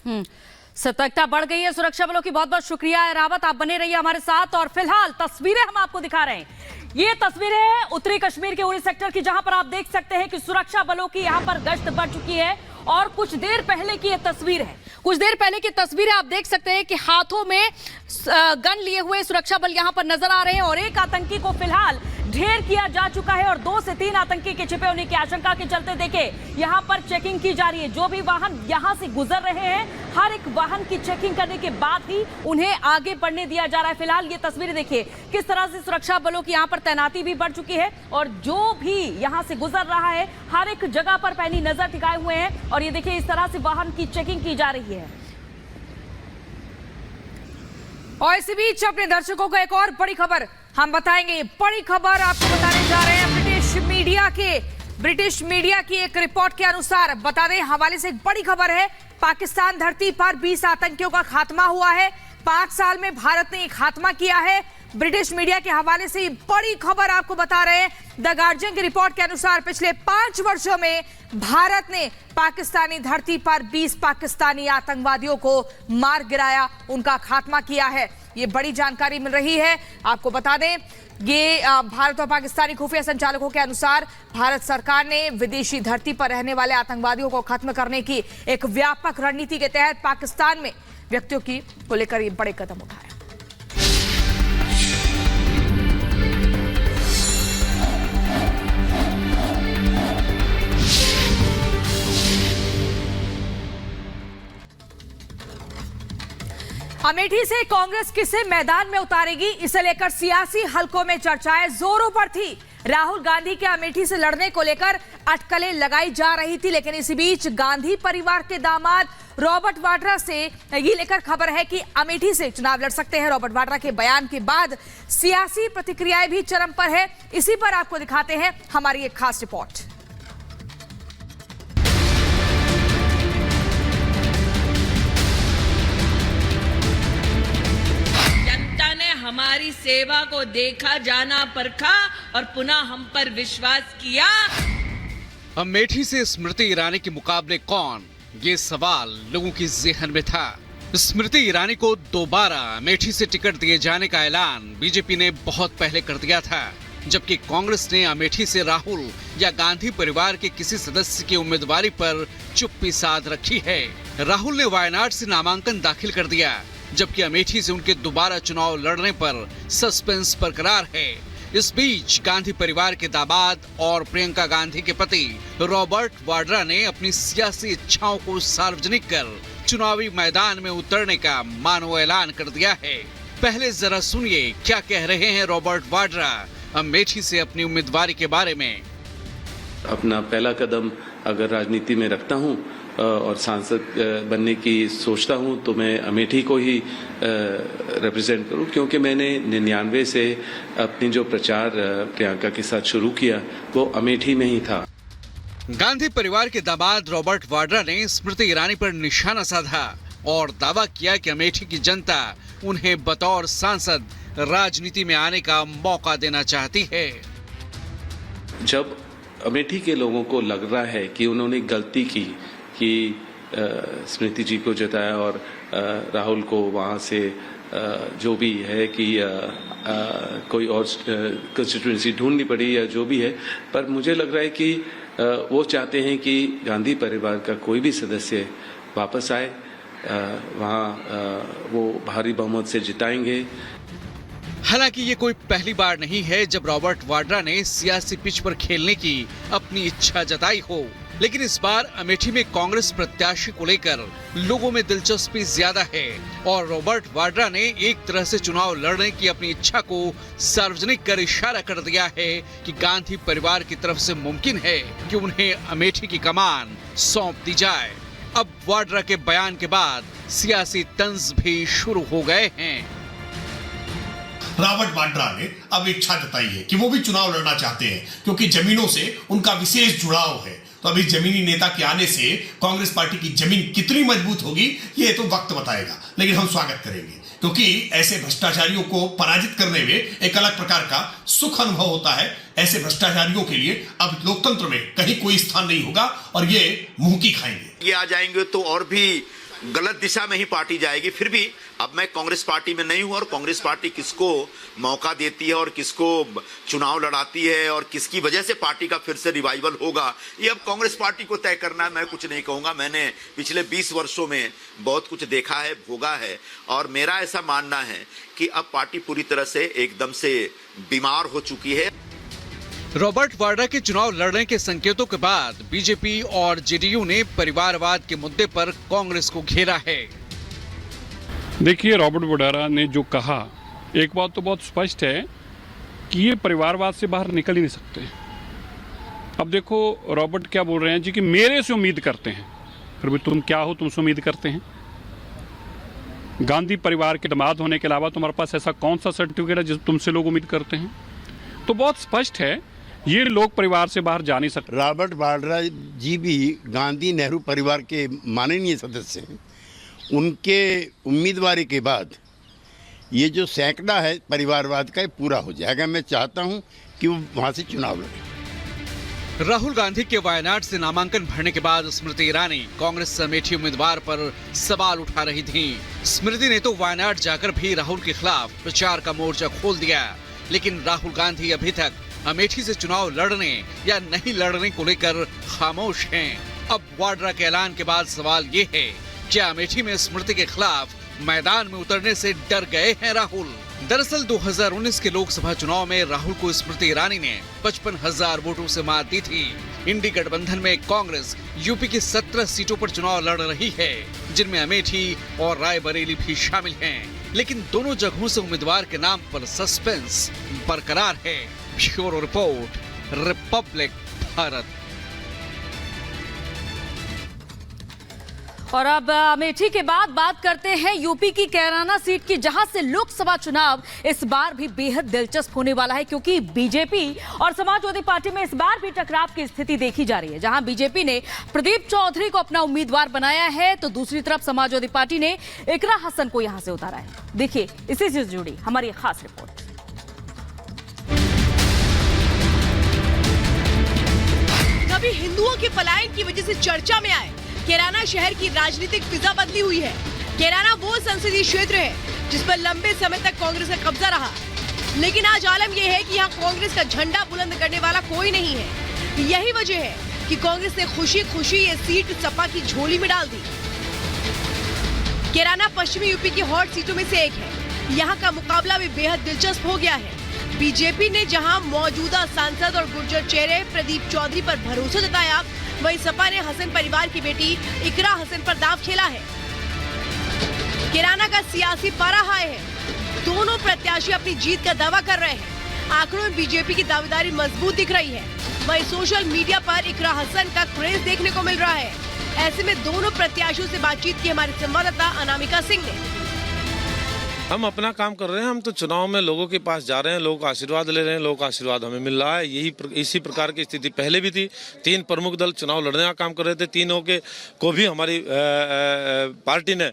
सतर्कता बढ़ गई है सुरक्षा बलों की। बहुत बहुत शुक्रिया है रावत, आप बने रहिए हमारे साथ। और फिलहाल तस्वीरें हम आपको दिखा रहे हैं। ये तस्वीरें हैं उत्तरी कश्मीर के उरी सेक्टर की, जहां पर आप देख सकते हैं कि सुरक्षा बलों की यहां पर गश्त बढ़ चुकी है। और कुछ देर पहले की ये तस्वीर है, कुछ देर पहले की तस्वीर है। आप देख सकते हैं कि हाथों में गन लिए हुए सुरक्षा बल यहां पर नजर आ रहे हैं। और एक आतंकी को फिलहाल ढेर किया जा चुका है और 2 से 3 आतंकी के छिपे होने की आशंका के चलते देखिए यहां पर चेकिंग की जा रही है। जो भी वाहन यहां से गुजर रहे हैं, हर एक वाहन की चेकिंग करने के बाद ही उन्हें आगे बढ़ने दिया जा रहा है। फिलहाल ये तस्वीरें देखिए किस तरह से सुरक्षा बलों की यहां पर तैनाती भी बढ़ चुकी है और जो भी यहां से गुजर रहा है हर एक जगह पर पैनी नजर टिकाए हुए हैं। और ये देखिए इस तरह से वाहन की चेकिंग की जा रही है। और इसी बीच अपने दर्शकों को एक और बड़ी खबर हम बताएंगे। बड़ी खबर आपको बताने जा रहे हैं ब्रिटिश मीडिया की एक रिपोर्ट के अनुसार। बता दें हवाले से एक बड़ी खबर है। पाकिस्तान धरती पर 20 आतंकियों का खात्मा हुआ है। 5 साल में भारत ने खात्मा किया है। ब्रिटिश मीडिया के हवाले से बड़ी खबर आपको बता रहे हैं। द गार्जियन की रिपोर्ट के अनुसार पिछले 5 वर्षों में भारत ने पाकिस्तानी धरती पर 20 पाकिस्तानी आतंकवादियों को मार गिराया, उनका खात्मा किया है। ये बड़ी जानकारी मिल रही है। आपको बता दें ये भारत और पाकिस्तानी खुफिया संचालकों के अनुसार भारत सरकार ने विदेशी धरती पर रहने वाले आतंकवादियों को खत्म करने की एक व्यापक रणनीति के तहत पाकिस्तान में व्यक्तियों की को लेकर ये बड़े कदम उठाए। अमेठी से कांग्रेस किसे मैदान में उतारेगी, इसे लेकर सियासी हलकों में चर्चाएं जोरों पर थी। राहुल गांधी के अमेठी से लड़ने को लेकर अटकलें लगाई जा रही थी, लेकिन इसी बीच गांधी परिवार के दामाद रॉबर्ट वाड्रा से ये लेकर खबर है कि अमेठी से चुनाव लड़ सकते हैं। रॉबर्ट वाड्रा के बयान के बाद सियासी प्रतिक्रियाएं भी चरम पर है। इसी पर आपको दिखाते हैं हमारी एक खास रिपोर्ट। हमारी सेवा को देखा, जाना, परखा और पुनः हम पर विश्वास किया। अमेठी से स्मृति ईरानी के मुकाबले कौन, ये सवाल लोगों की ज़हन में था। स्मृति ईरानी को दोबारा अमेठी से टिकट दिए जाने का ऐलान बीजेपी ने बहुत पहले कर दिया था, जबकि कांग्रेस ने अमेठी से राहुल या गांधी परिवार के किसी सदस्य की उम्मीदवारी पर चुप्पी साध रखी है। राहुल ने वायनाड से नामांकन दाखिल कर दिया, जबकि अमेठी से उनके दोबारा चुनाव लड़ने पर सस्पेंस बरकरार है। इस बीच गांधी परिवार के दामाद और प्रियंका गांधी के पति रॉबर्ट वाड्रा ने अपनी सियासी इच्छाओं को सार्वजनिक कर चुनावी मैदान में उतरने का मानो ऐलान कर दिया है। पहले जरा सुनिए क्या कह रहे हैं रॉबर्ट वाड्रा अमेठी से अपनी उम्मीदवारी के बारे में। अपना पहला कदम अगर राजनीति में रखता हूं और सांसद बनने की सोचता हूं तो मैं अमेठी को ही रिप्रेजेंट करूं, क्योंकि मैंने 99 से अपनी जो प्रचार प्रियंका के साथ शुरू किया वो अमेठी में ही था। गांधी परिवार के दामाद रॉबर्ट वाड्रा ने स्मृति ईरानी पर निशाना साधा और दावा किया कि अमेठी की जनता उन्हें बतौर सांसद राजनीति में आने का मौका देना चाहती है। जब अमेठी के लोगों को लग रहा है कि उन्होंने गलती की कि स्मृति जी को जिताया और राहुल को वहाँ से जो भी है कि कोई और कंस्टिट्यूएंसी ढूंढनी पड़ी या जो भी है, पर मुझे लग रहा है कि वो चाहते हैं कि गांधी परिवार का कोई भी सदस्य वापस आए, वहाँ वो भारी बहुमत से जिताएंगे। हालांकि ये कोई पहली बार नहीं है जब रॉबर्ट वाड्रा ने सियासी पिच पर खेलने की अपनी इच्छा जताई हो, लेकिन इस बार अमेठी में कांग्रेस प्रत्याशी को लेकर लोगों में दिलचस्पी ज्यादा है और रॉबर्ट वाड्रा ने एक तरह से चुनाव लड़ने की अपनी इच्छा को सार्वजनिक कर इशारा कर दिया है कि गांधी परिवार की तरफ से मुमकिन है कि उन्हें अमेठी की कमान सौंप दी जाए। अब वाड्रा के बयान के बाद सियासी तंज भी शुरू हो गए हैं। रॉबर्ट वाड्रा ने अब इच्छा जताई है कि वो भी चुनाव लड़ना चाहते हैं, क्योंकि जमीनों से उनका विशेष जुड़ाव है। तो अभी जमीनी नेता के आने से कांग्रेस पार्टी की जमीन कितनी मजबूत होगी ये तो वक्त बताएगा, लेकिन हम स्वागत करेंगे, क्योंकि ऐसे भ्रष्टाचारियों को पराजित करने में एक अलग प्रकार का सुख अनुभव होता है। ऐसे भ्रष्टाचारियों के लिए अब लोकतंत्र में कहीं कोई स्थान नहीं होगा और ये मुंह की खाएंगे। ये आ जाएंगे तो और भी गलत दिशा में ही पार्टी जाएगी। फिर भी अब मैं कांग्रेस पार्टी में नहीं हूं और कांग्रेस पार्टी किसको मौका देती है और किसको चुनाव लड़ाती है और किसकी वजह से पार्टी का फिर से रिवाइवल होगा, ये अब कांग्रेस पार्टी को तय करना है। मैं कुछ नहीं कहूंगा। मैंने पिछले 20 वर्षों में बहुत कुछ देखा है, भोगा है, और मेरा ऐसा मानना है कि अब पार्टी पूरी तरह से एकदम से बीमार हो चुकी है। रॉबर्ट वाड्रा के चुनाव लड़ने के संकेतों के बाद बीजेपी और जेडीयू ने परिवारवाद के मुद्दे पर कांग्रेस को घेरा है। देखिए, रॉबर्ट वाड्रा ने जो कहा, एक बात तो बहुत स्पष्ट है कि ये परिवारवाद से बाहर निकल ही नहीं सकते। अब देखो रॉबर्ट क्या बोल रहे हैं जी कि मेरे से उम्मीद करते हैं। फिर भी तुम क्या हो, तुमसे उम्मीद करते हैं? गांधी परिवार के दामाद होने के अलावा तुम्हारे पास ऐसा कौन सा सर्टिफिकेट है जिस तुमसे लोग उम्मीद करते हैं? तो बहुत स्पष्ट है, ये लोग परिवार से बाहर जा नहीं सकते। रॉबर्ट वाड्रा जी भी गांधी नेहरू परिवार के माननीय सदस्य हैं। उनके उम्मीदवारी के बाद ये जो सैकड़ा है परिवारवाद का, ये पूरा हो जाएगा। मैं चाहता हूं कि वो वहां से चुनाव लड़े। राहुल गांधी के वायनाड से नामांकन भरने के बाद स्मृति ईरानी कांग्रेस अमेठी उम्मीदवार पर सवाल उठा रही थीं। स्मृति ने तो वायनाड जाकर भी राहुल के खिलाफ प्रचार का मोर्चा खोल दिया, लेकिन राहुल गांधी अभी तक अमेठी से चुनाव लड़ने या नहीं लड़ने को लेकर खामोश हैं। अब वाड्रा के ऐलान के बाद सवाल ये है, क्या अमेठी में स्मृति के खिलाफ मैदान में उतरने से डर गए हैं राहुल? दरअसल 2019 के लोकसभा चुनाव में राहुल को स्मृति ईरानी ने 55,000 वोटों से मात दी थी। इंडी गठबंधन में कांग्रेस यूपी की 17 सीटों पर चुनाव लड़ रही है, जिनमें अमेठी और रायबरेली भी शामिल हैं। लेकिन दोनों जगहों से उम्मीदवार के नाम पर सस्पेंस बरकरार है। Bureau report, Republic Bharat. और अब अमेठी के बाद बात करते हैं यूपी की कैराना सीट की, जहां से लोकसभा चुनाव इस बार भी बेहद दिलचस्प होने वाला है, क्योंकि बीजेपी और समाजवादी पार्टी में इस बार भी टकराव की स्थिति देखी जा रही है। जहां बीजेपी ने प्रदीप चौधरी को अपना उम्मीदवार बनाया है, तो दूसरी तरफ समाजवादी पार्टी ने इकरा हसन को यहां से उतारा है। देखिए इसी से जुड़ी हमारी खास रिपोर्ट। कभी हिंदुओं के पलायन की वजह से चर्चा में आए कैराना शहर की राजनीतिक फिजा बदली हुई है। कैराना वो संसदीय क्षेत्र है जिस पर लंबे समय तक कांग्रेस का कब्जा रहा, लेकिन आज आलम यह है कि यहाँ कांग्रेस का झंडा बुलंद करने वाला कोई नहीं है। यही वजह है कि कांग्रेस ने खुशी खुशी ये सीट सपा की झोली में डाल दी। कैराना पश्चिमी यूपी की हॉट सीटों में से एक है। यहाँ का मुकाबला भी बेहद दिलचस्प हो गया है। बीजेपी ने जहां मौजूदा सांसद और गुर्जर चेहरे प्रदीप चौधरी पर भरोसा जताया, वहीं सपा ने हसन परिवार की बेटी इकरा हसन पर दांव खेला है। कैराना का सियासी पारा हाई है। दोनों प्रत्याशी अपनी जीत का दावा कर रहे हैं। आंकड़ों में बीजेपी की दावेदारी मजबूत दिख रही है। वहीं सोशल मीडिया पर इकरा हसन का क्रेज देखने को मिल रहा है। ऐसे में दोनों प्रत्याशियों से बातचीत की हमारे संवाददाता अनामिका सिंह ने। हम अपना काम कर रहे हैं। हम तो चुनाव में लोगों के पास जा रहे हैं, लोगों का आशीर्वाद ले रहे हैं, लोगों का आशीर्वाद हमें मिल रहा है। इसी प्रकार की स्थिति पहले भी थी। 3 प्रमुख दल चुनाव लड़ने का काम कर रहे थे। तीनों को भी हमारी पार्टी ने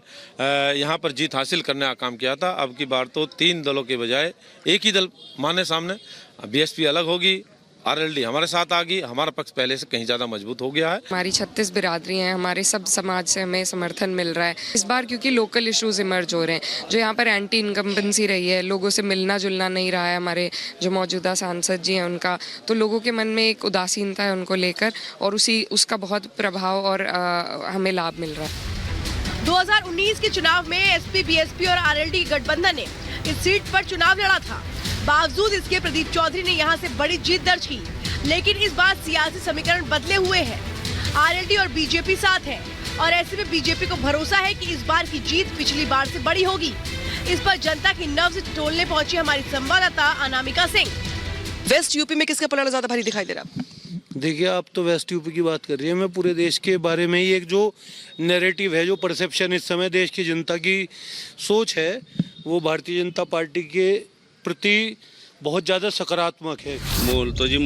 यहाँ पर जीत हासिल करने का काम किया था। अब की बार तो 3 दलों के बजाय एक ही दल माने सामने। बीएसपी अलग होगी, आरएलडी हमारे साथ आ गई। हमारा पक्ष पहले से कहीं ज्यादा मजबूत हो गया है। हमारी 36 बिरादरी हैं, हमारे सब समाज से हमें समर्थन मिल रहा है इस बार, क्योंकि लोकल इश्यूज इमर्ज हो रहे हैं। जो यहाँ पर एंटी इनकम्बेंसी रही है, लोगों से मिलना जुलना नहीं रहा है हमारे जो मौजूदा सांसद जी हैं उनका, तो लोगों के मन में एक उदासीनता है उनको लेकर, और उसका बहुत प्रभाव और हमें लाभ मिल रहा है। 2019 के चुनाव में एसपी, बीएसपी और आरएलडी गठबंधन ने इस सीट पर चुनाव लड़ा था। बावजूद इसके प्रदीप चौधरी ने यहां से बड़ी जीत दर्ज की, लेकिन इस बार सियासी समीकरण बदले हुए हैं। आरएलडी और बीजेपी साथ है, और ऐसे में बीजेपी को भरोसा है कि इस बार की जीत पिछली बार से बड़ी होगी। इस पर जनता की नब्ज टोलने पहुंची हमारी संवाददाता अनामिका सिंह। वेस्ट यूपी में किसका पलड़ा ज्यादा भारी दिखाई दे रहा? देखिए, आप तो वेस्ट यूपी की बात कर रही है। मैं पूरे देश के बारे में ही एक जो नैरेटिव है, जो परसेप्शन इस समय देश की जनता की सोच है, वो भारतीय जनता पार्टी के प्रति बहुत ज़्यादा सकारात्मक है। बोल तो जी